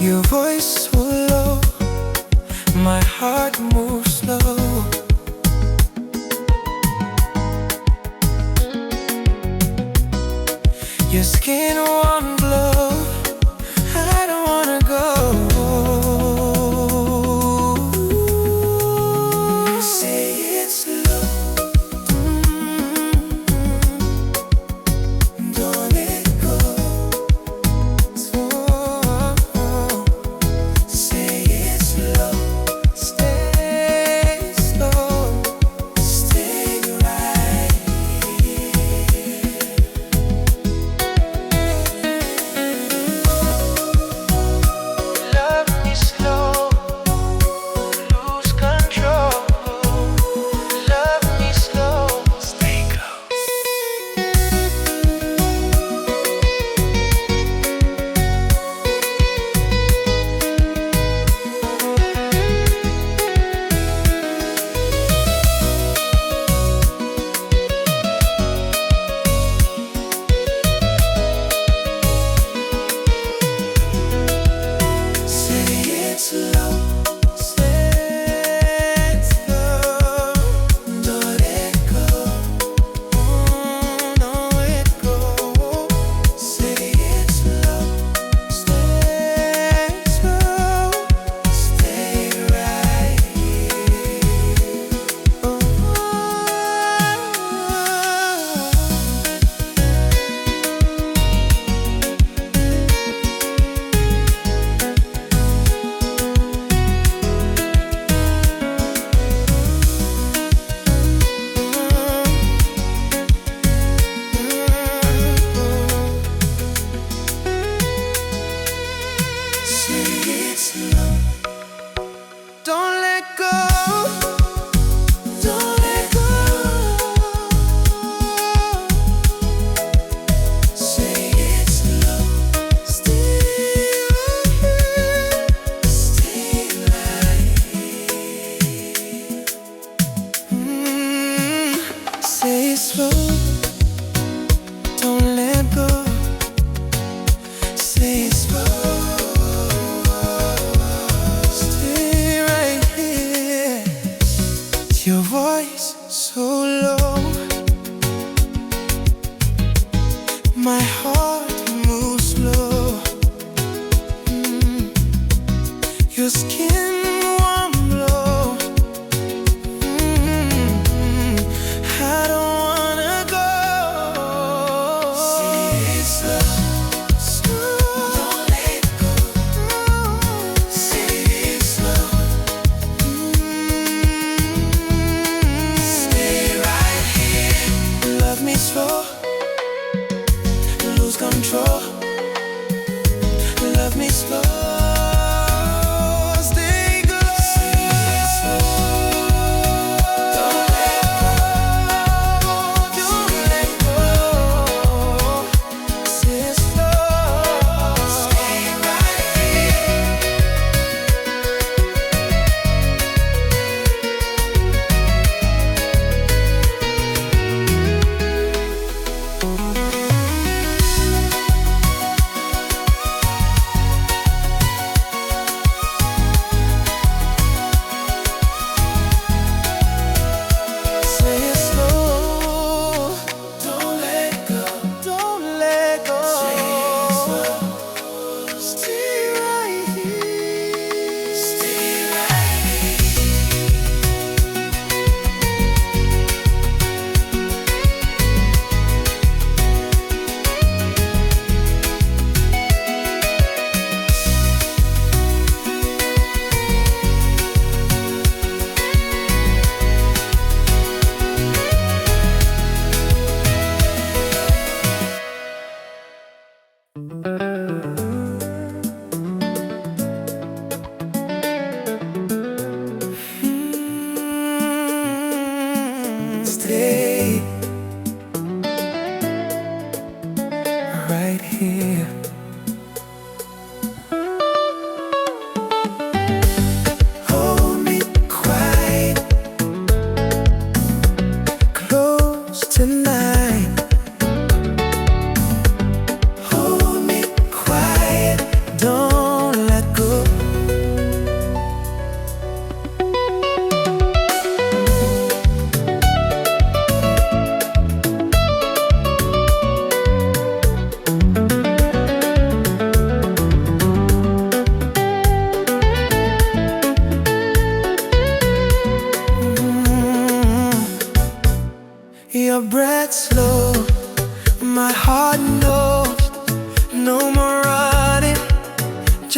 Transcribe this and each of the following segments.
Your voice so low, my heart moves slow. Your skin one glow, I don't wanna go. Say it slow, don't let go. Say it slow, stay slow, stay right here. Love me slow, lose control. Love me slow, stay close. Say it slow, say it slow, don't let go, don't let go. Say it slow, stay slow, stay right here. Say it slow, don't let go, don't let go. Say it slow, stay right here, stay right here. Say it slow, don't let go. Say it slow, stay right here. Your voice so low, my heart moves slow. Your skin warm glow. I don't wanna go. Say it slow, don't let go. Say it slow, stay right here. Love me slow, lose control. Love me slow, stay good. Say it slow, don't let go, don't let go. Say it slow, stay right here.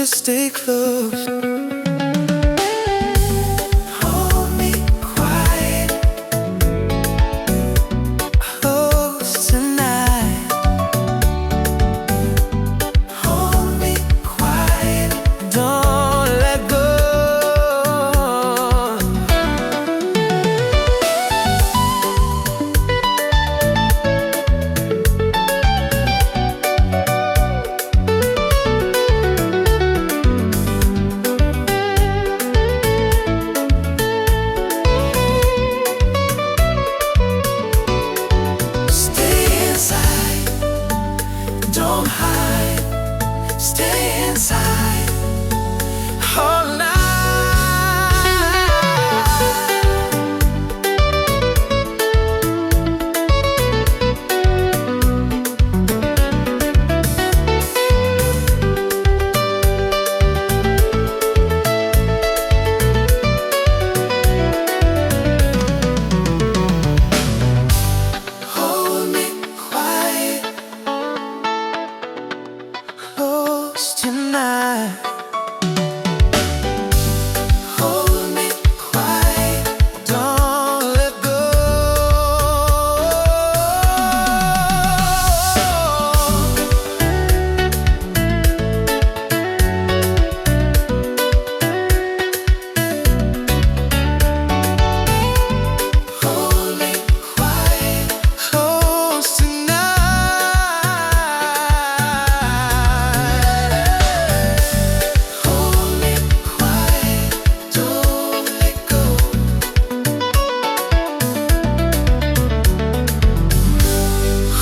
just stay close. Don't hide, stay inside all night. Hold me quiet, close tonight. Hold me quiet, don't let go. Hold me quiet, close tonight. Hold me quiet, don't let go.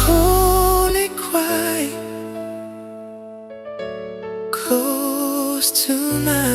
Hold me quiet, close tonight.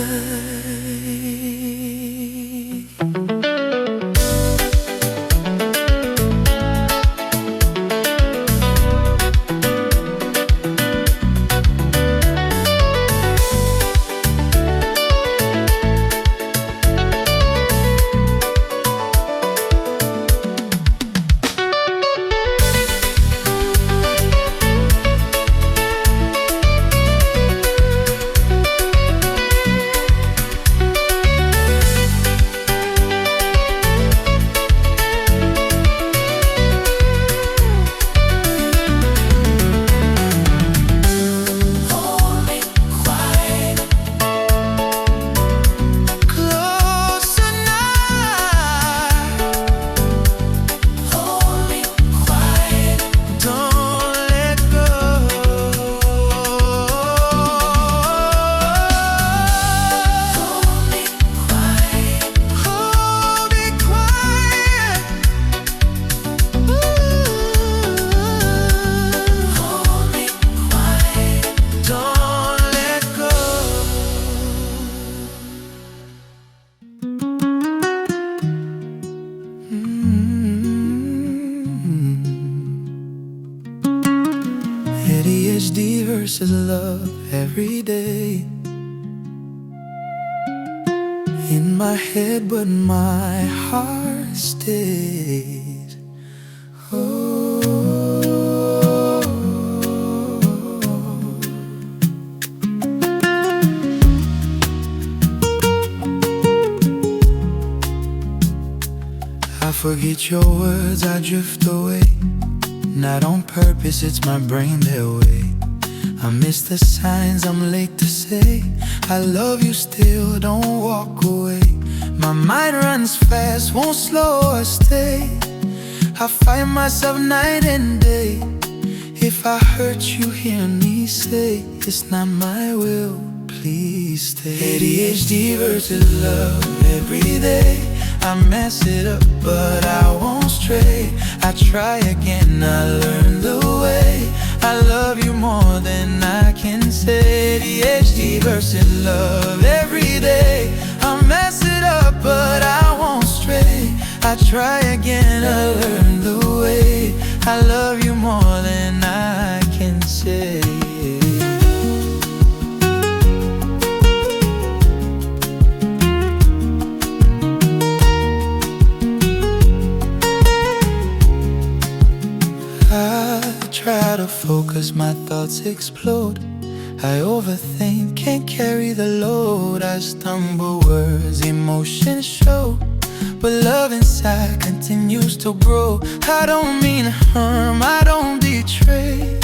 Hold me quiet, close tonight. Hold me quiet, don't let go. Hold me quiet, hold me quiet. Hold me quiet, don't let go. ADHD versus love every day. In my head, but my heart stays. I forget your words, I drift away. Not on purpose, it's my brain their way. I miss the signs, I'm late to say I love you still, don't walk away. My mind runs fast, won't slow or stay. I find myself night and day. If I hurt you, hear me say it's not my will, please stay. ADHD versus love every day. I mess it up, but I won't stray. I try again, I learn the way. I love you more than I can say. ADHD versus love every day. I mess it up, but I won't stray. I try again, I learn the way. I love you more than I can say. I try to focus, my thoughts explode. I overthink, can't carry the load. I stumble, words, emotions show, but love inside continues to grow. I don't mean harm, I don't betray.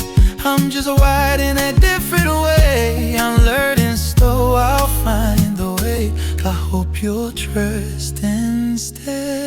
I'm just wired in a different way. I'm learning slow, I'll find the way. I hope you'll trust and stay.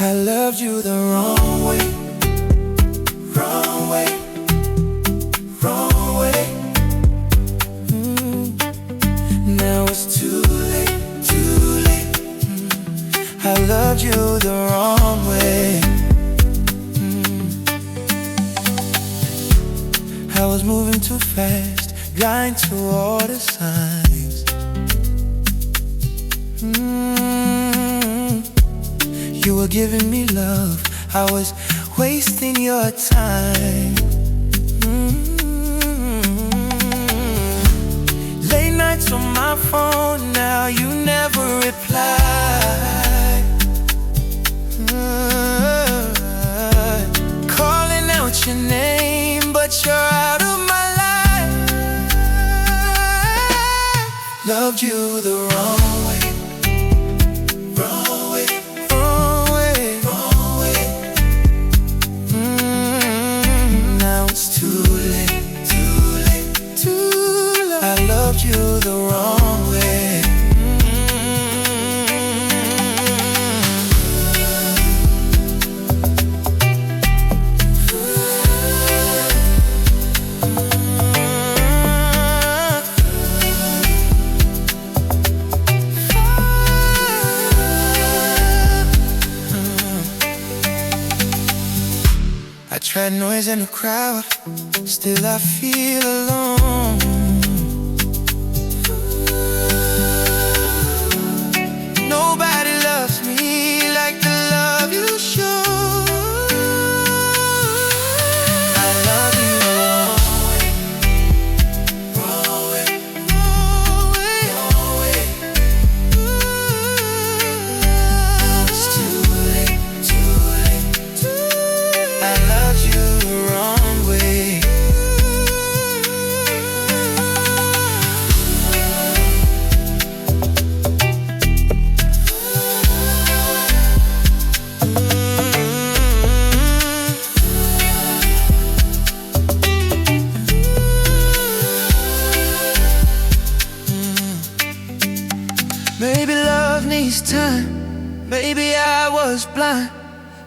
I loved you the wrong way, wrong way, wrong way. Now it's too late, too late. I loved you the wrong way. I was moving too fast, blind to all the signs. You were giving me love, I was wasting your time. Late nights on my phone, now you never reply. Calling out your name, but you're out of my life. Loved you the wrong way. You the wrong way. I tried noise in the crowd, still I feel alone. Nobody loves me like the love you show. I love you wrong way, wrong way, wrong way, wrong way. It's too late, too late, too late. I love you the wrong way. Maybe love needs time. Maybe I was blind.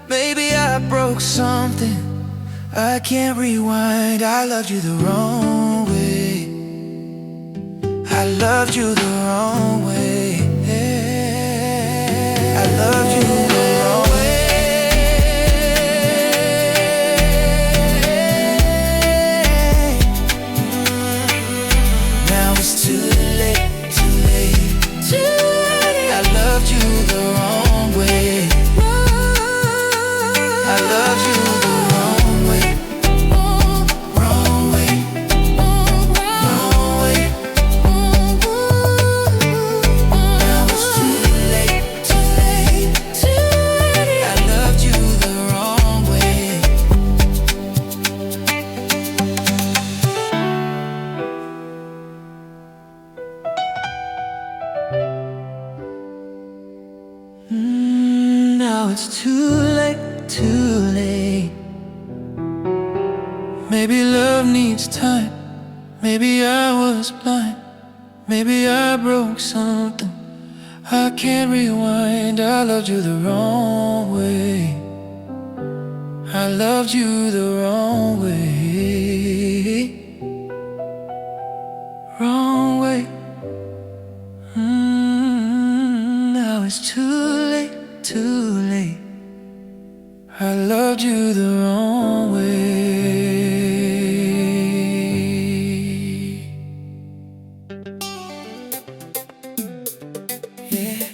Maybe I broke something I can't rewind. I loved you the wrong way. I loved you the wrong way. I loved you the wrong way. loved you the wrong way. Wrong way. Wrong way. Now it's too late, too late, too late. I loved you the wrong way. Now it's too late, too late. Maybe love needs time. Maybe I was blind. Maybe I broke something. I can't rewind. I loved you the wrong way. I loved you the wrong way. Wrong way. Now it's too late, too late. I loved you the wrong way. Yeah,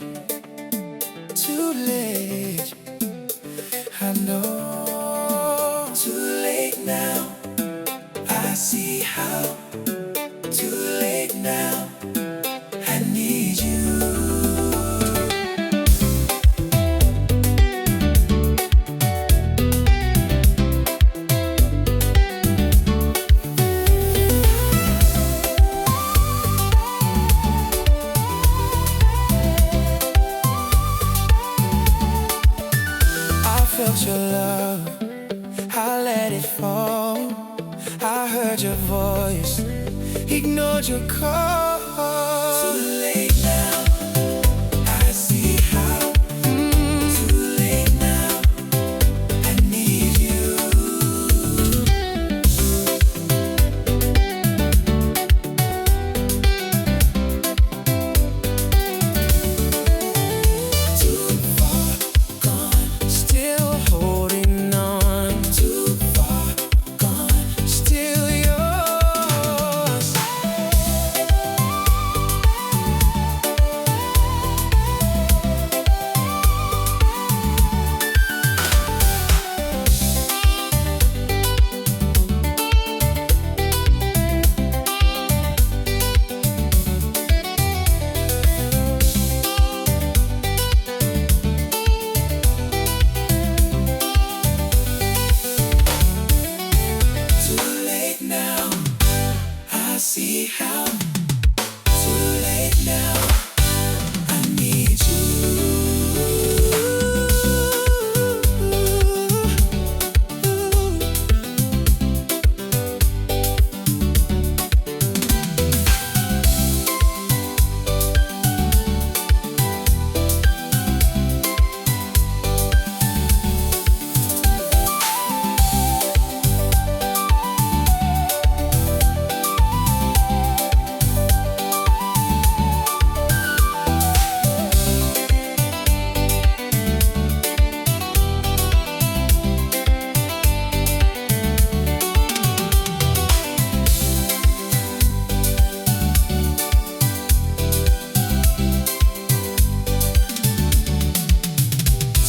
too late. I know. Too late now. I see how. Too late now. I need you. Felt your love, I let it fall. I heard your voice, ignored your call. Too late now, I see how. Too late now, I need you. Too far gone, still holding on. Too far gone, still yours. Too late now, I see how. Too late now, I need you.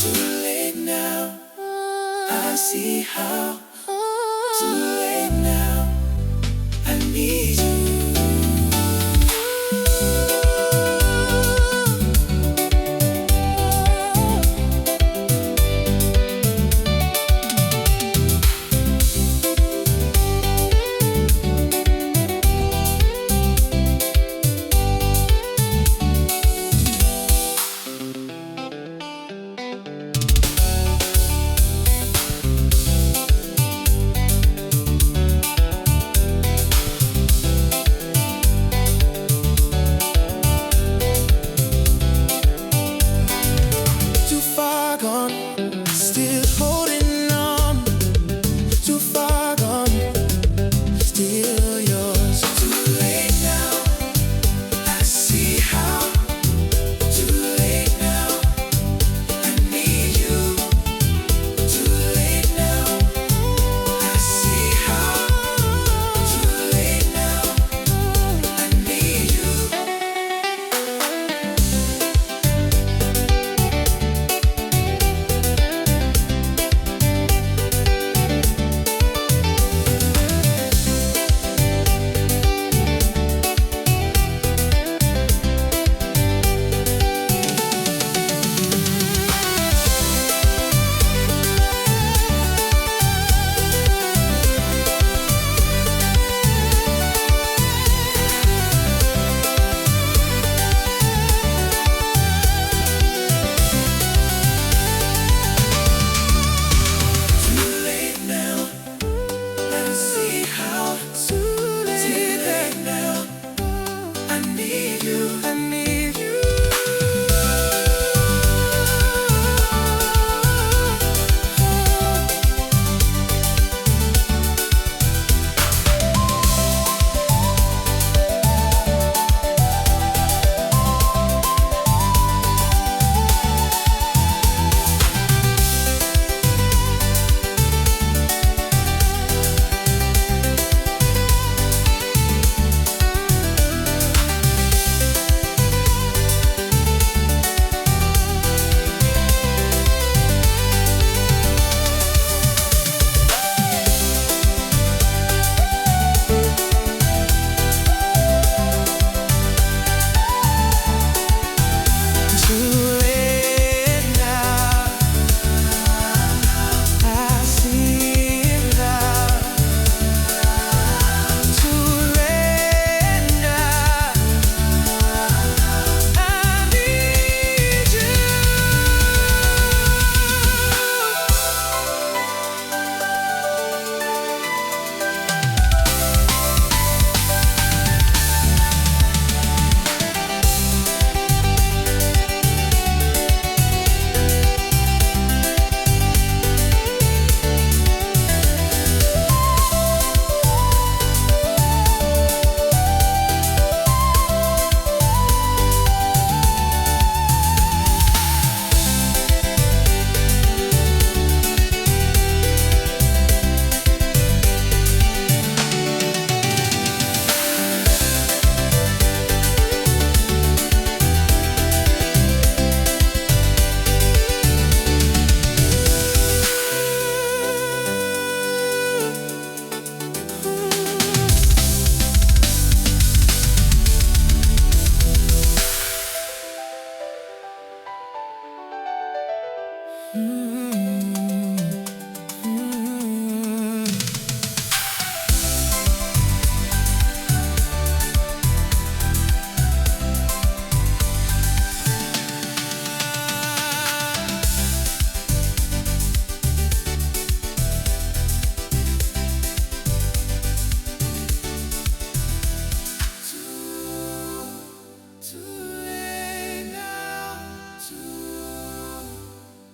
Too late now, I see how. Too late now, I need you.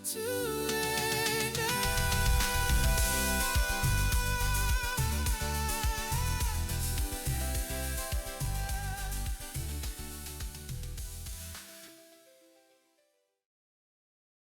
Too